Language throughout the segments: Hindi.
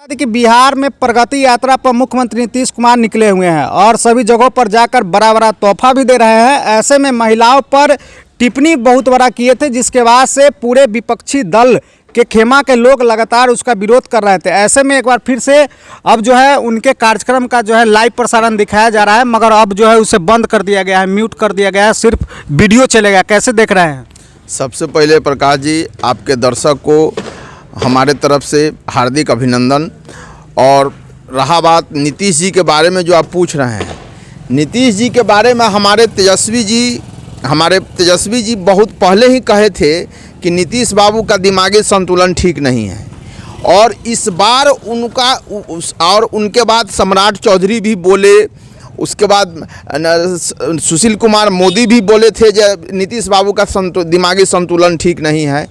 कि बिहार में प्रगति यात्रा पर मुख्यमंत्री नीतीश कुमार निकले हुए हैं और सभी जगहों पर जाकर बड़ा बड़ा तोहफा भी दे रहे हैं। ऐसे में महिलाओं पर टिप्पणी बहुत बड़ा किए थे, जिसके बाद से पूरे विपक्षी दल के खेमा के लोग लगातार उसका विरोध कर रहे थे। ऐसे में एक बार फिर से अब जो है उनके कार्यक्रम का जो है लाइव प्रसारण दिखाया जा रहा है, मगर अब जो है उसे बंद कर दिया गया है, म्यूट कर दिया गया है, सिर्फ वीडियो चलेगा। कैसे देख रहे हैं? सबसे पहले प्रकाश जी, आपके दर्शक को हमारे तरफ से हार्दिक अभिनंदन। और रहा बात नीतीश जी के बारे में जो आप पूछ रहे हैं, नीतीश जी के बारे में हमारे तेजस्वी जी बहुत पहले ही कहे थे कि नीतीश बाबू का दिमागी संतुलन ठीक नहीं है। और इस बार उनके बाद सम्राट चौधरी भी बोले, उसके बाद सुशील कुमार मोदी भी बोले थे जो नीतीश बाबू का दिमागी संतुलन ठीक नहीं है।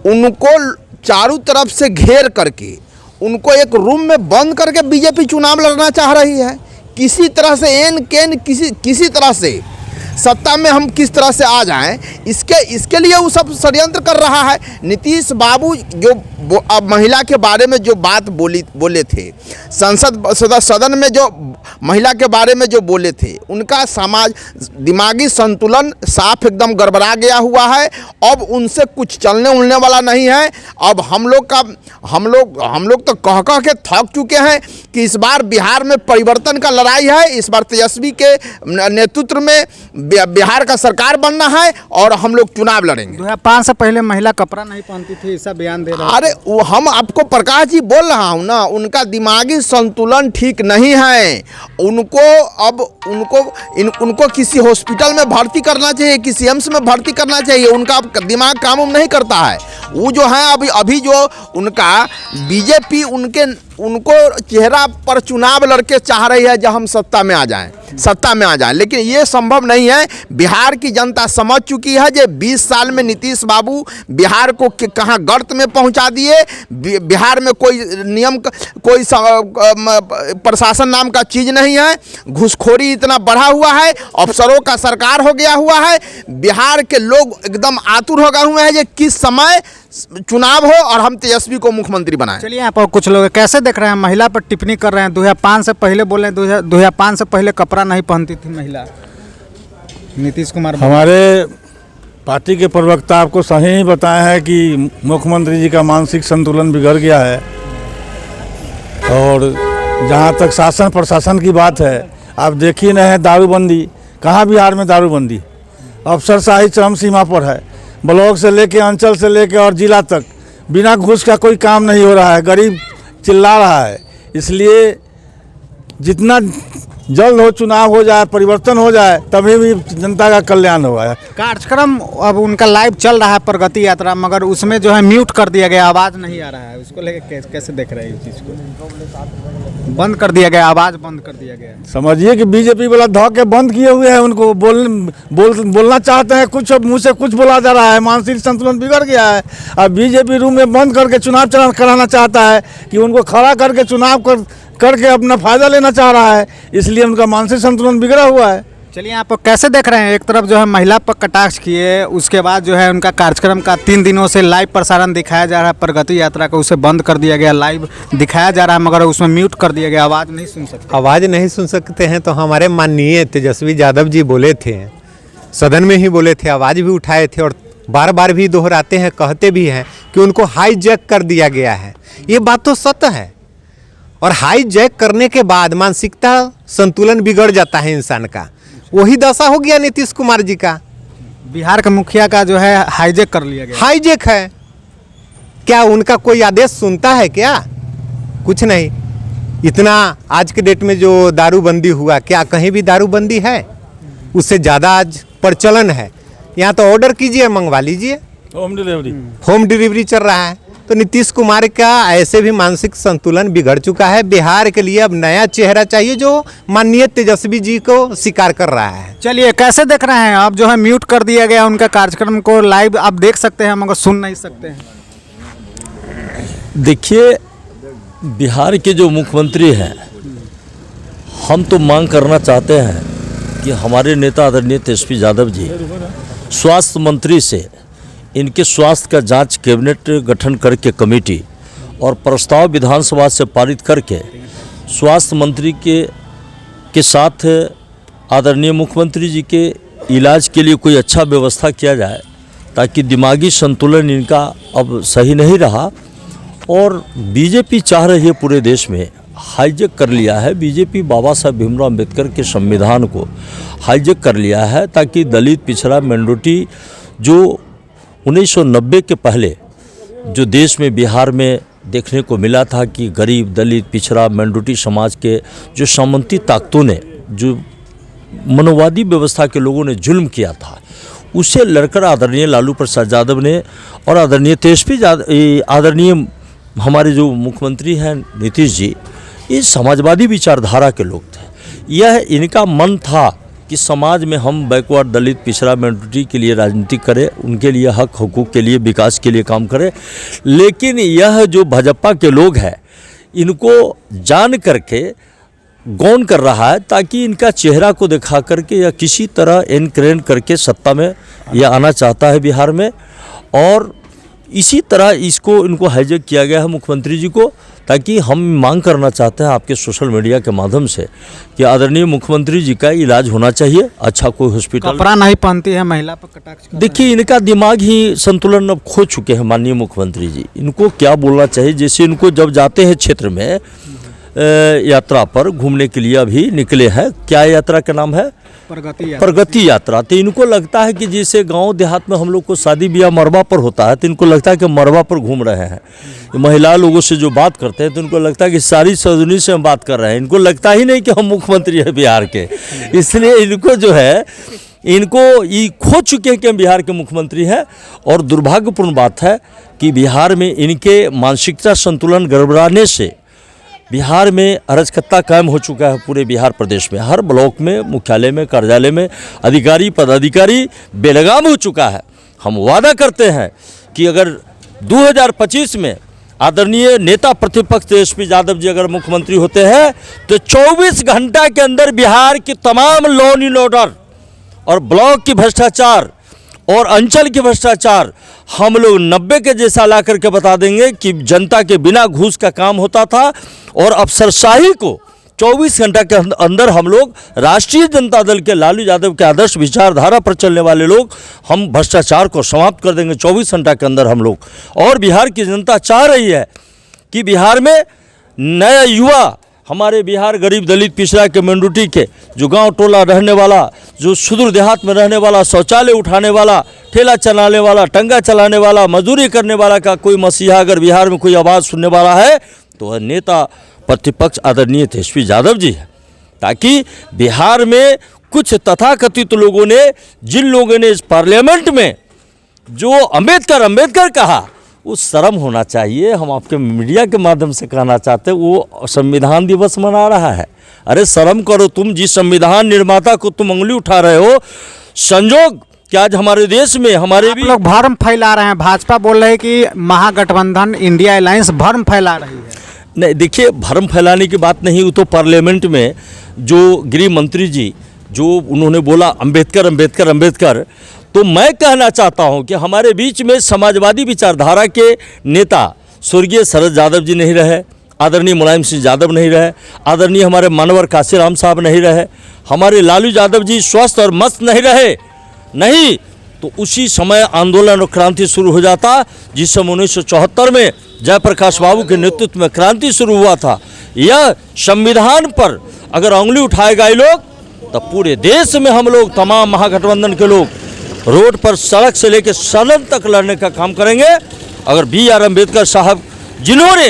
उनको चारों तरफ से घेर करके, उनको एक रूम में बंद करके बीजेपी चुनाव लड़ना चाह रही है। किसी तरह से किसी तरह से सत्ता में हम किस तरह से आ जाएं, इसके लिए वो सब षड्यंत्र कर रहा है। नीतीश बाबू जो अब महिला के बारे में जो बात बोले थे, सदन में जो महिला के बारे में जो बोले थे, उनका दिमागी संतुलन साफ एकदम गड़बड़ा गया हुआ है। अब उनसे कुछ चलने उलने वाला नहीं है। अब हम लोग तो कह के थक चुके हैं कि इस बार बिहार में परिवर्तन का लड़ाई है। इस बार तेजस्वी के नेतृत्व में बिहार का सरकार बनना है और हम लोग चुनाव लड़ेंगे। 2005 से पहले महिला कपड़ा नहीं पहनती थी, ऐसा बयान दे रहा है। अरे हम आपको प्रकाश जी बोल रहा हूँ ना, उनका दिमागी संतुलन ठीक नहीं है। उनको किसी हॉस्पिटल में भर्ती करना चाहिए, किसी एम्स में भर्ती करना चाहिए। उनका दिमाग काम नहीं करता है। वो जो है अभी जो उनका बीजेपी उनको चेहरा पर चुनाव लड़के चाह रही है, जब हम सत्ता में आ जाएं। लेकिन ये संभव नहीं है। बिहार की जनता समझ चुकी है कि 20 साल में नीतीश बाबू बिहार को कहाँ गर्त में पहुंचा दिए। बिहार में कोई नियम, कोई प्रशासन नाम का चीज़ नहीं है। घूसखोरी इतना बढ़ा हुआ है, अफसरों का सरकार हो गया हुआ है। बिहार के लोग एकदम आतुर हो गए हुए हैं कि किस समय चुनाव हो और हम तेजस्वी को मुख्यमंत्री बनाएं। चलिए, यहाँ पर कुछ लोग कैसे देख रहे हैं, महिला पर टिप्पणी कर रहे हैं। 2005 से पहले बोले, 2005 से पहले कपड़ा नहीं पहनती थी महिला। नीतीश कुमार हमारे पार्टी के प्रवक्ता आपको सही ही बताया है कि मुख्यमंत्री जी का मानसिक संतुलन बिगड़ गया है। और जहाँ तक शासन प्रशासन की बात है, आप देखिए ना है दारूबंदी, कहाँ बिहार में दारूबंदी, अफसरशाही चरम सीमा पर है। ब्लॉक से लेके, अंचल से लेके और जिला तक बिना घूस का कोई काम नहीं हो रहा है। गरीब चिल्ला रहा है। इसलिए जितना जल्द हो चुनाव हो जाए, परिवर्तन हो जाए, तभी भी जनता का कल्याण होगा। कार्यक्रम अब उनका लाइव चल रहा है, प्रगति यात्रा, मगर उसमें जो है म्यूट कर दिया गया, आवाज़ नहीं आ रहा है। उसको लेकर कैसे देख रहे हैं? इस चीज़ को बंद कर दिया गया, आवाज़ बंद कर दिया गया। समझिए कि बीजेपी वाला धोखे बंद किए हुए हैं। उनको बोलना चाहते हैं कुछ, मुँह से कुछ बोला जा रहा है। मानसिक संतुलन बिगड़ गया है। अब बीजेपी रूम में बंद करके चुनाव कराना चाहता है कि उनको खड़ा करके चुनाव करके अपना फायदा लेना चाह रहा है। इसलिए उनका मानसिक संतुलन बिगड़ा हुआ है। चलिए, आप कैसे देख रहे हैं? एक तरफ जो है महिला पर कटाक्ष किए, उसके बाद जो है उनका कार्यक्रम का 3 दिनों से लाइव प्रसारण दिखाया जा रहा है। प्रगति यात्रा का उसे बंद कर दिया गया, लाइव दिखाया जा रहा है, मगर उसमें म्यूट कर दिया गया, आवाज़ नहीं सुन सकते हैं। तो हमारे माननीय तेजस्वी यादव जी बोले थे, सदन में ही बोले थे, आवाज़ भी उठाए थे और बार बार भी दोहराते हैं, कहते भी हैं कि उनको हाईजैक कर दिया गया है। ये बात तो सत्य है। और हाईजैक करने के बाद मानसिकता संतुलन बिगड़ जाता है इंसान का। वही दशा हो गया नीतीश कुमार जी का। बिहार के मुखिया का जो है हाईजैक कर लिया गया। हाईजैक है क्या? उनका कोई आदेश सुनता है क्या? कुछ नहीं। इतना आज के डेट में जो दारूबंदी हुआ, क्या कहीं भी दारूबंदी है? उससे ज़्यादा आज प्रचलन है। यहाँ तो ऑर्डर कीजिए, मंगवा लीजिए, होम डिलीवरी चल रहा है। तो नीतीश कुमार का ऐसे भी मानसिक संतुलन बिगड़ चुका है। बिहार के लिए अब नया चेहरा चाहिए जो माननीय तेजस्वी जी को स्वीकार कर रहा है। चलिए, कैसे देख रहे हैं? अब जो है म्यूट कर दिया गया उनका कार्यक्रम को, लाइव आप देख सकते हैं मगर सुन नहीं सकते हैं। देखिए, बिहार के जो मुख्यमंत्री हैं, हम तो मांग करना चाहते हैं कि हमारे नेता आदरणीय तेजस्वी यादव जी स्वास्थ्य मंत्री से इनके स्वास्थ्य का जांच कैबिनेट गठन करके कमेटी और प्रस्ताव विधानसभा से पारित करके स्वास्थ्य मंत्री के साथ आदरणीय मुख्यमंत्री जी के इलाज के लिए कोई अच्छा व्यवस्था किया जाए, ताकि दिमागी संतुलन इनका अब सही नहीं रहा। और बीजेपी चाह रही है पूरे देश में, हाईजेक कर लिया है बीजेपी बाबा साहब भीमराव अम्बेडकर के संविधान को हाईजेक कर लिया है, ताकि दलित पिछड़ा माइनॉरिटी जो 1990 के पहले जो देश में बिहार में देखने को मिला था कि गरीब दलित पिछड़ा माइनॉरिटी समाज के जो सामंती ताकतों ने, जो मनोवादी व्यवस्था के लोगों ने जुल्म किया था, उसे लड़कर आदरणीय लालू प्रसाद यादव ने और आदरणीय तेजस्वी आदरणीय हमारे जो मुख्यमंत्री हैं नीतीश जी, ये समाजवादी विचारधारा के लोग थे। यह इनका मन था कि समाज में हम बैकवर्ड दलित पिछड़ा माइनॉरिटी के लिए राजनीति करें, उनके लिए हक हकूक़ के लिए विकास के लिए काम करें। लेकिन यह जो भाजपा के लोग हैं, इनको जान करके गौन कर रहा है, ताकि इनका चेहरा को दिखा करके या किसी तरह एनकरेज करके सत्ता में यह आना चाहता है बिहार में। और इसी तरह इनको हाईजैक किया गया है मुख्यमंत्री जी को, ताकि हम मांग करना चाहते हैं आपके सोशल मीडिया के माध्यम से कि आदरणीय मुख्यमंत्री जी का इलाज होना चाहिए, अच्छा कोई हॉस्पिटल। कपड़ा नहीं पहनती है महिला पर कटाक्ष। देखिए, इनका दिमाग ही संतुलन अब खो चुके हैं माननीय मुख्यमंत्री जी। इनको क्या बोलना चाहिए, जैसे इनको जब जाते हैं क्षेत्र में यात्रा पर घूमने के लिए अभी निकले हैं, क्या यात्रा का नाम है? प्रगति यात्रा। तो इनको लगता है कि जैसे गांव देहात में हम लोग को शादी ब्याह मरवा पर होता है, तो इनको लगता है कि मरवा पर घूम रहे हैं। महिला लोगों से जो बात करते हैं तो इनको लगता है कि सारी सदनी से हम बात कर रहे हैं। इनको लगता ही नहीं कि हम मुख्यमंत्री हैं बिहार के। इसलिए इनको जो है, इनको ये खो चुके हैं कि हम बिहार के मुख्यमंत्री हैं। और दुर्भाग्यपूर्ण बात है कि बिहार में इनके मानसिकता संतुलन गड़बड़ाने से बिहार में अराजकता कायम हो चुका है। पूरे बिहार प्रदेश में हर ब्लॉक में, मुख्यालय में, कार्यालय में अधिकारी पदाधिकारी बेलगाम हो चुका है। हम वादा करते हैं कि अगर 2025 में आदरणीय नेता प्रतिपक्ष तेजस्वी यादव जी अगर मुख्यमंत्री होते हैं, तो 24 घंटा के अंदर बिहार की तमाम लॉ एंड ऑर्डर और ब्लॉक की भ्रष्टाचार और अंचल के भ्रष्टाचार हम लोग 90 के जैसा ला करके बता देंगे कि जनता के बिना घूस का काम होता था। और अफसरशाही को 24 घंटा के अंदर हम लोग राष्ट्रीय जनता दल के लालू यादव के आदर्श विचारधारा पर चलने वाले लोग, हम भ्रष्टाचार को समाप्त कर देंगे 24 घंटा के अंदर हम लोग। और बिहार की जनता चाह रही है कि बिहार में नया युवा, हमारे बिहार गरीब दलित पिछड़ा के माइनॉरिटी के जो गांव टोला रहने वाला, जो सुदूर देहात में रहने वाला, शौचालय उठाने वाला, ठेला चलाने वाला, टंगा चलाने वाला, मजदूरी करने वाला का कोई मसीहा अगर बिहार में कोई आवाज़ सुनने वाला है, तो वह नेता प्रतिपक्ष आदरणीय तेजस्वी यादव जी है। ताकि बिहार में कुछ तथाकथित लोगों ने, जिन लोगों ने इस पार्लियामेंट में जो अम्बेडकर कहा, उस शर्म होना चाहिए। हम आपके मीडिया के माध्यम से कहना चाहते हैं, वो संविधान दिवस मना रहा है। अरे शर्म करो तुम, जिस संविधान निर्माता को तुम उंगली उठा रहे हो। संजोग कि आज हमारे देश में हमारे भी लोग भ्रम फैला रहे हैं। भाजपा बोल रहे हैं कि महागठबंधन इंडिया अलायंस भ्रम फैला रही है। नहीं, देखिए, भ्रम फैलाने की बात नहीं। वो तो पार्लियामेंट में जो गृह मंत्री जी जो उन्होंने बोला अम्बेडकर, तो मैं कहना चाहता हूं कि हमारे बीच में समाजवादी विचारधारा के नेता स्वर्गीय शरद यादव जी नहीं रहे, आदरणीय मुलायम सिंह यादव नहीं रहे, आदरणीय हमारे मानवर काशीराम साहब नहीं रहे, हमारे लालू यादव जी स्वस्थ और मस्त नहीं रहे, नहीं तो उसी समय आंदोलन और क्रांति शुरू हो जाता, जिस समय 1974 में जयप्रकाश बाबू के नेतृत्व में क्रांति शुरू हुआ था। यह संविधान पर अगर उंगली उठाएगा ये लोग, तो पूरे देश में हम लोग तमाम महागठबंधन के लोग रोड पर सड़क से लेकर सदन तक लड़ने का काम करेंगे। अगर BR अम्बेडकर साहब, जिन्होंने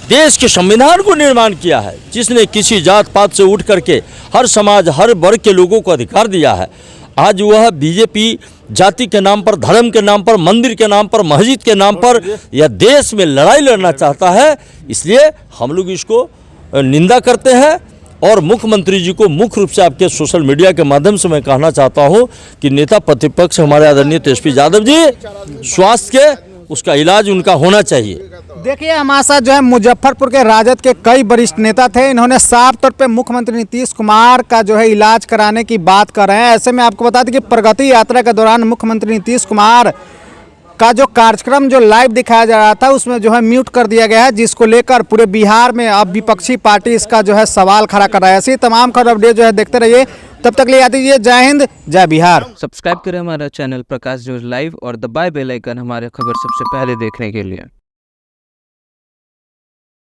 देश के संविधान को निर्माण किया है, जिसने किसी जात पात से उठ करके हर समाज हर वर्ग के लोगों को अधिकार दिया है, आज वह बीजेपी जाति के नाम पर, धर्म के नाम पर, मंदिर के नाम पर, मस्जिद के नाम पर यह देश में लड़ाई लड़ना चाहता है। इसलिए हम लोग इसको निंदा करते हैं। और मुख्यमंत्री जी को मुख्य रूप से आपके सोशल मीडिया के माध्यम से मैं कहना चाहता हूं कि नेता प्रतिपक्ष हमारे आदरणीय तेजस्वी यादव जी, स्वास्थ्य के उसका इलाज उनका होना चाहिए। देखिए, हमारे साथ जो है मुजफ्फरपुर के राजद के कई वरिष्ठ नेता थे। इन्होंने साफ तौर पे मुख्यमंत्री नीतीश कुमार का जो है इलाज कराने की बात कर रहे हैं। ऐसे में आपको बता दें कि प्रगति यात्रा के दौरान मुख्यमंत्री नीतीश कुमार का जो कार्यक्रम जो लाइव दिखाया जा रहा था उसमें जो है म्यूट कर दिया गया है, जिसको लेकर पूरे बिहार में अब विपक्षी पार्टी इसका जो है सवाल खड़ा कर रहा है। ऐसी तमाम खबर अपडेट जो है देखते रहिए, तब तक ले आती दीजिए। जय हिंद, जय बिहार। सब्सक्राइब करें हमारा चैनल प्रकाश न्यूज़ लाइव और दबाए बेल आइकन हमारे खबर सबसे पहले देखने के लिए।